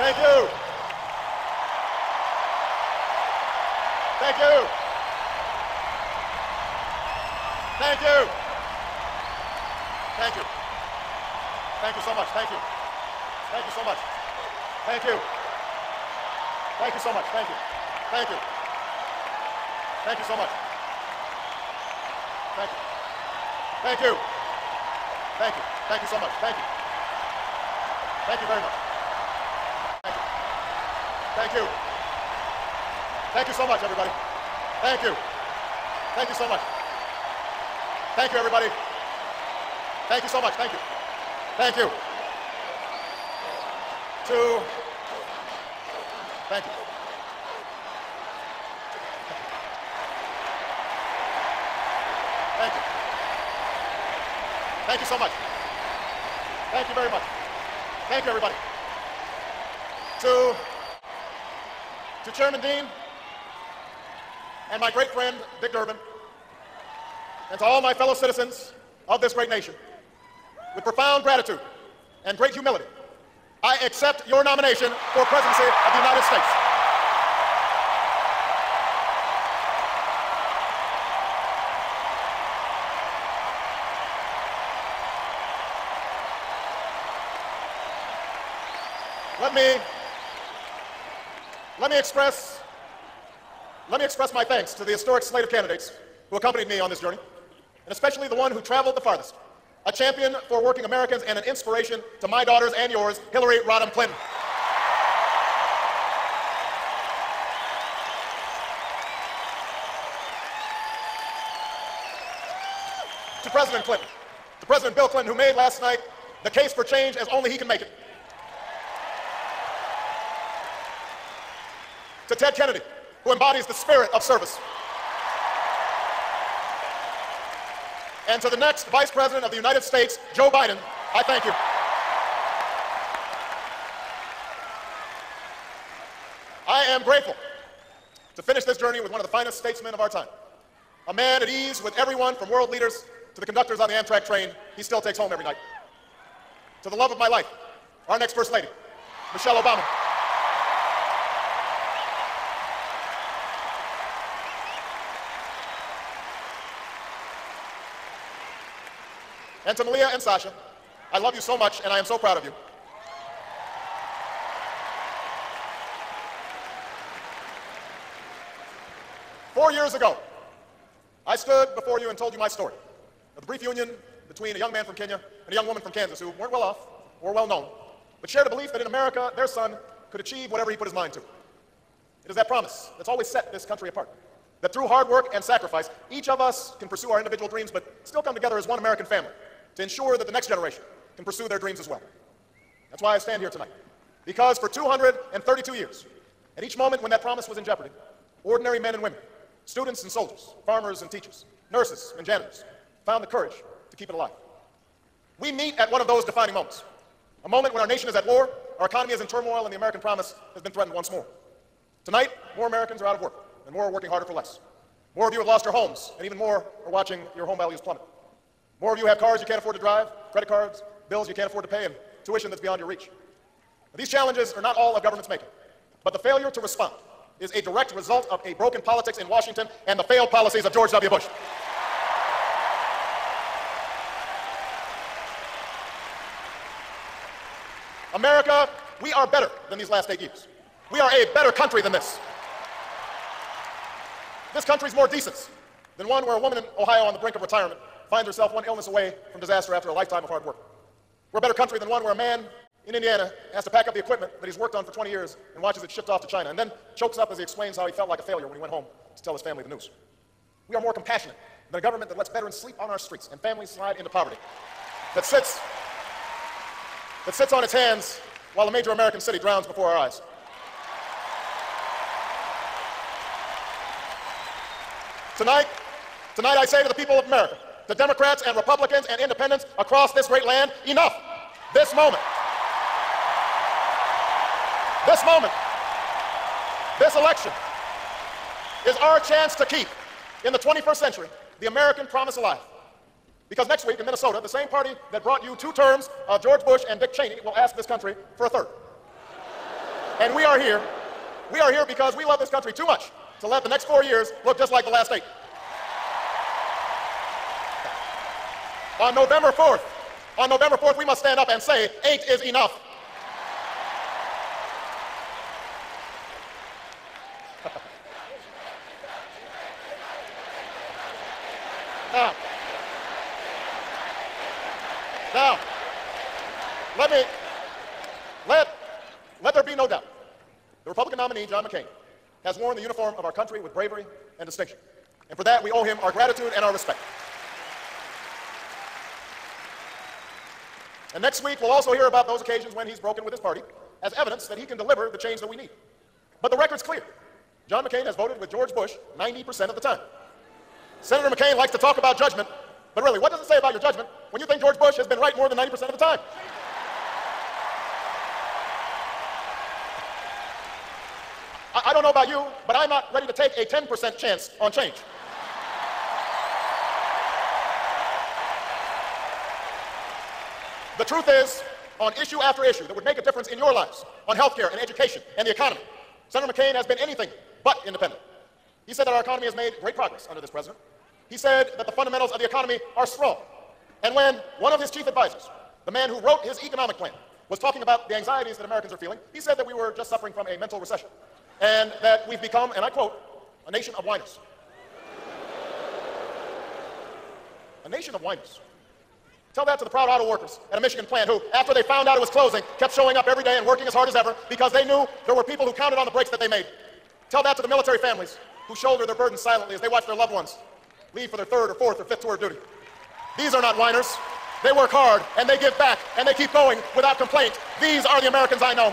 Thank you. Thank you. Thank you. Thank you. Thank you so much. Thank you. Thank you so much. Thank you. Thank you so much. Thank you. Thank you. Thank you so much. Thank you. Thank you. Thank you. Thank you so much. Thank you. Thank you very much. Thank you. Thank you. Thank you so much, everybody. Thank you. Thank you so much. Thank you, everybody. Thank you so much. Thank you. Thank you. Thank you. Thank you. Thank you so much. Thank you very much. Thank you, everybody. To Chairman Dean and my great friend, Dick Durbin, and to all my fellow citizens of this great nation, with profound gratitude and great humility, I accept your nomination for presidency of the United States. Let me express my thanks to the historic slate of candidates who accompanied me on this journey, and especially the one who traveled the farthest, a champion for working Americans and an inspiration to my daughters and yours, Hillary Rodham Clinton. To President Clinton, to President Bill Clinton, who made last night the case for change as only he can make it. To Ted Kennedy, who embodies the spirit of service. And to the next Vice President of the United States, Joe Biden, I thank you. I am grateful to finish this journey with one of the finest statesmen of our time. A man at ease with everyone from world leaders to the conductors on the Amtrak train he still takes home every night. To the love of my life, our next First Lady, Michelle Obama. And to Malia and Sasha, I love you so much and I am so proud of you. Four years ago, I stood before you and told you my story of the brief union between a young man from Kenya and a young woman from Kansas who weren't well off or well known, but shared a belief that in America, their son could achieve whatever he put his mind to. It is that promise that's always set this country apart, that through hard work and sacrifice, each of us can pursue our individual dreams, but still come together as one American family to ensure that the next generation can pursue their dreams as well. That's why I stand here tonight. Because for 232 years, at each moment when that promise was in jeopardy, ordinary men and women, students and soldiers, farmers and teachers, nurses and janitors, found the courage to keep it alive. We meet at one of those defining moments, a moment when our nation is at war, our economy is in turmoil, and the American promise has been threatened once more. Tonight, more Americans are out of work, and more are working harder for less. More of you have lost your homes, and even more are watching your home values plummet. More of you have cars you can't afford to drive, credit cards, bills you can't afford to pay, and tuition that's beyond your reach. Now, these challenges are not all of government's making, but the failure to respond is a direct result of a broken politics in Washington and the failed policies of George W. Bush. America, we are better than these last 8 years. We are a better country than this. This country's more decent than one where a woman in Ohio on the brink of retirement finds herself one illness away from disaster after a lifetime of hard work. We're a better country than one where a man in Indiana has to pack up the equipment that he's worked on for 20 years and watches it shipped off to China, and then chokes up as he explains how he felt like a failure when he went home to tell his family the news. We are more compassionate than a government that lets veterans sleep on our streets and families slide into poverty, that sits on its hands while a major American city drowns before our eyes. Tonight I say to the people of America, to Democrats and Republicans and independents across this great land, enough. This moment, this election is our chance to keep, in the 21st century, the American promise alive. Because next week in Minnesota, the same party that brought you 2 terms of George Bush and Dick Cheney will ask this country for a 3rd. And we are here because we love this country too much to let the next 4 years look just like the last 8. On November 4th, we must stand up and say, 8 is enough. Now, let there be no doubt. The Republican nominee, John McCain, has worn the uniform of our country with bravery and distinction. And for that, we owe him our gratitude and our respect. And next week, we'll also hear about those occasions when he's broken with his party as evidence that he can deliver the change that we need. But the record's clear. John McCain has voted with George Bush 90% of the time. Senator McCain likes to talk about judgment, but really, what does it say about your judgment when you think George Bush has been right more than 90% of the time? I don't know about you, but I'm not ready to take a 10% chance on change. The truth is, on issue after issue that would make a difference in your lives, on healthcare and education and the economy, Senator McCain has been anything but independent. He said that our economy has made great progress under this president. He said that the fundamentals of the economy are strong. And when one of his chief advisors, the man who wrote his economic plan, was talking about the anxieties that Americans are feeling, he said that we were just suffering from a mental recession and that we've become, and I quote, a nation of whiners. A nation of whiners. Tell that to the proud auto workers at a Michigan plant who, after they found out it was closing, kept showing up every day and working as hard as ever because they knew there were people who counted on the breaks that they made. Tell that to the military families who shoulder their burdens silently as they watch their loved ones leave for their 3rd or 4th or 5th tour of duty. These are not whiners. They work hard and they give back and they keep going without complaint. These are the Americans I know.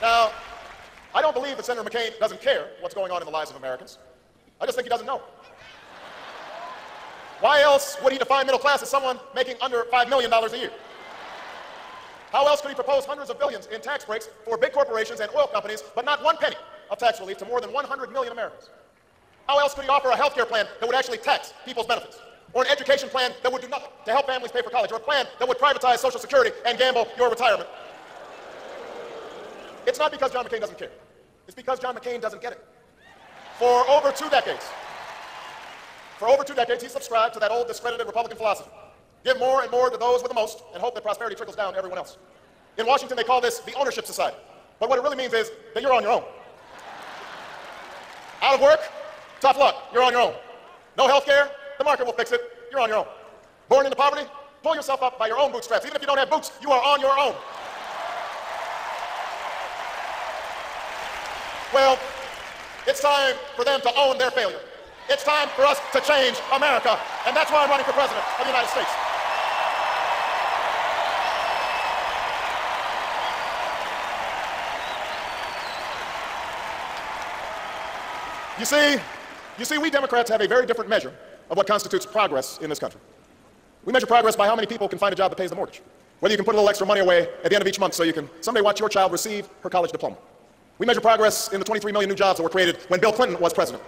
Now, I don't believe that Senator McCain doesn't care what's going on in the lives of Americans. I just think he doesn't know. Why else would he define middle class as someone making under $5 million a year? How else could he propose hundreds of billions in tax breaks for big corporations and oil companies, but not one penny of tax relief to more than 100 million Americans? How else could he offer a health care plan that would actually tax people's benefits? Or an education plan that would do nothing to help families pay for college? Or a plan that would privatize Social Security and gamble your retirement? It's not because John McCain doesn't care. It's because John McCain doesn't get it. For over 2 decades, he subscribed to that old discredited Republican philosophy. Give more and more to those with the most and hope that prosperity trickles down to everyone else. In Washington, they call this the ownership society. But what it really means is that you're on your own. Out of work? Tough luck. You're on your own. No health care? The market will fix it. You're on your own. Born into poverty? Pull yourself up by your own bootstraps. Even if you don't have boots, you are on your own. Well, it's time for them to own their failure. It's time for us to change America. And that's why I'm running for president of the United States. You see, we Democrats have a very different measure of what constitutes progress in this country. We measure progress by how many people can find a job that pays the mortgage, whether you can put a little extra money away at the end of each month so you can someday watch your child receive her college diploma. We measure progress in the 23 million new jobs that were created when Bill Clinton was president.